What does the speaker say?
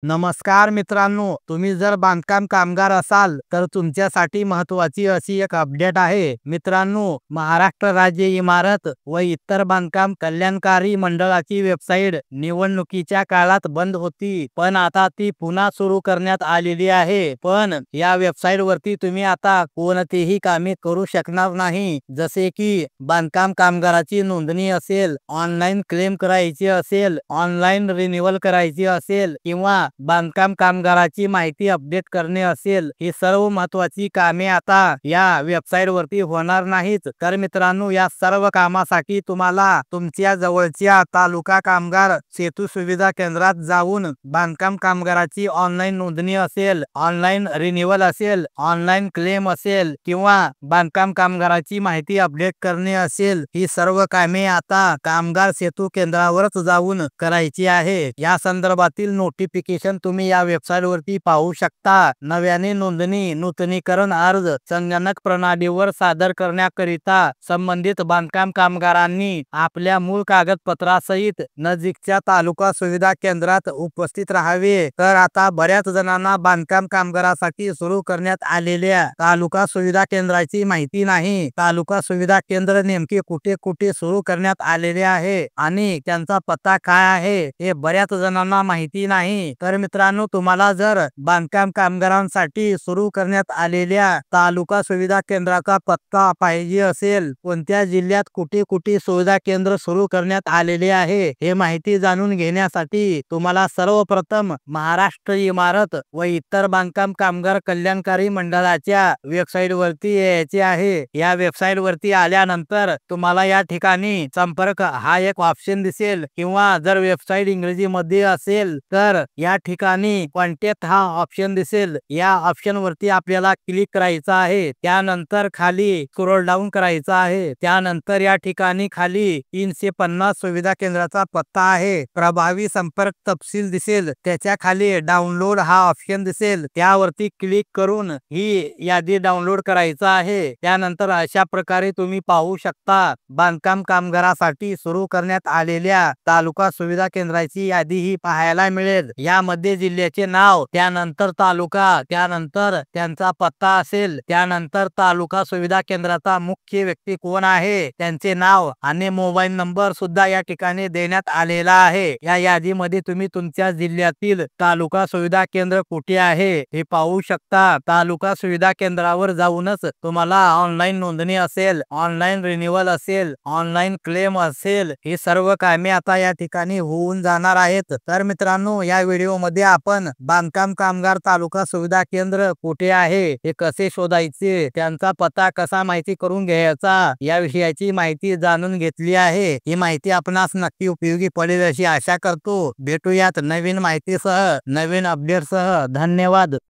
नमस्कार मित्रांनो, तुम्ही जर बांधकाम कामगार असाल तर तुमच्यासाठी महत्त्वाची अशी एक अपडेट आहे. मित्रांनो, महाराष्ट्र राज्य इमारत व इतर बांधकाम कल्याणकारी मंडळाची वेबसाईट निवडणुकीच्या काळात बंद होती, पण आता ती पुन्हा सुरू करण्यात आलेली आहे. पण या वेबसाईट वरती तुम्ही आता कोणतीही कामे करू शकणार नाही, जसे की बांधकाम कामगाराची नोंदणी असेल, ऑनलाईन क्लेम करायची असेल, ऑनलाईन रिन्युअल करायची असेल किंवा बांधकाम कामगाराची माहिती अपडेट करणे असेल, ही सर्व महत्त्वाची कामे आता या वेबसाईट वरती होणार नाहीत. तर मित्रांनो, या सर्व कामासाठी तुम्हाला तुमच्या जवळच्या तालुका कामगार सेतू सुविधा केंद्रात जाऊन बांधकाम कामगाराची ऑनलाईन नोंदणी असेल, ऑनलाईन रिन्युअल असेल, ऑनलाईन क्लेम असेल किंवा बांधकाम कामगाराची माहिती अपडेट करणे असेल, ही सर्व कामे आता कामगार सेतू केंद्रावरच जाऊन करायची आहे. या संदर्भातील नोटिफिकेशन तुम्ही या वेबसाईट वरती पाहू शकता. नव्याने नोंदणी, नूतनीकरण अर्ज संगणक प्रणालीवर सादर करण्याकरिता संबंधित बांधकाम कामगारांनी आपल्या मूळ कागदपत्रासहित नजीकच्या तालुका सुविधा केंद्रात उपस्थित राहावे. तर आता बऱ्याच जणांना बांधकाम कामगारासाठी सुरू करण्यात आलेल्या तालुका सुविधा केंद्राची माहिती नाही. तालुका सुविधा केंद्र नेमके कुठे कुठे सुरू करण्यात आलेले आहे आणि त्यांचा पत्ता काय आहे हे बऱ्याच जणांना माहिती नाही. तर मित्रांनो, तुम्हाला जर बांधकाम कामगारांसाठी सुरू करण्यात आलेल्या तालुका सुविधा केंद्राचा पत्ता पाहिजे असेल, कोणत्या जिल्ह्यात कुठे कुठे सुविधा केंद्र सुरू करण्यात आलेले आहे हे माहिती जाणून घेण्यासाठी तुम्हाला सर्वप्रथम महाराष्ट्र इमारत व इतर बांधकाम कामगार कल्याणकारी मंडळाच्या वेबसाईट वरती यायचे आहे. या वेबसाईट वरती आल्यानंतर तुम्हाला या ठिकाणी संपर्क हा एक ऑप्शन दिसेल किंवा जर वेबसाईट इंग्रजी मध्ये असेल तर या ठिकाणी कॉन्टॅक्ट हा ऑप्शन दिसेल. या ऑप्शन वरती आपल्याला क्लिक करायचा आहे. त्यानंतर खाली स्क्रॉल डाऊन करायचा आहे. त्यानंतर या ठिकाणी खाली 350 सुविधा केंद्राचा पत्ता आहे. प्रभावी संपर्क तपशील दिसेल. त्याच्या खाली डाउनलोड हा ऑप्शन दिसेल. त्यावरती क्लिक करून ही यादी डाउनलोड करायचा आहे. त्यानंतर अशा प्रकारे तुम्ही पाहू शकता बांधकाम कामगारासाठी सुरू करण्यात आलेल्या तालुका सुविधा केंद्राची यादी ही पाहायला मिळेल. यामध्ये जिल्ह्याचे नाव, त्यानंतर तालुका, त्यानंतर त्यांचा पत्ता असेल, त्यानंतर तालुका सुविधा केंद्राचा मुख्य व्यक्ती कोण आहे, त्यांचे नाव आणि मोबाईल नंबर सुद्धा या ठिकाणी देण्यात आलेला आहे. या यादीमध्ये तुम्ही तुमच्या जिल्ह्यातील तालुका सुविधा केंद्र कुठे आहे हे पाहू शकता. तालुका सुविधा केंद्रावर जाऊनच तुम्हाला ऑनलाईन नोंदणी असेल, ऑनलाईन रिन्युअल असेल, ऑनलाईन क्लेम असेल, हे सर्व कामे आता या ठिकाणी होऊन जाणार आहेत. तर मित्रांनो, या व्हिडिओ मध्ये आपण बांधकाम कामगार तालुका सुविधा केंद्र कुठे आहे हे कसे शोधायचे, त्यांचा पत्ता कसा माहिती करून घ्यायचा, या विषयाची माहिती जाणून घेतली आहे. ही माहिती आपणास नक्की उपयोगी पडेल अशी आशा करतो. भेटूयात नवीन माहितीसह, नवीन अपडेटसह. धन्यवाद.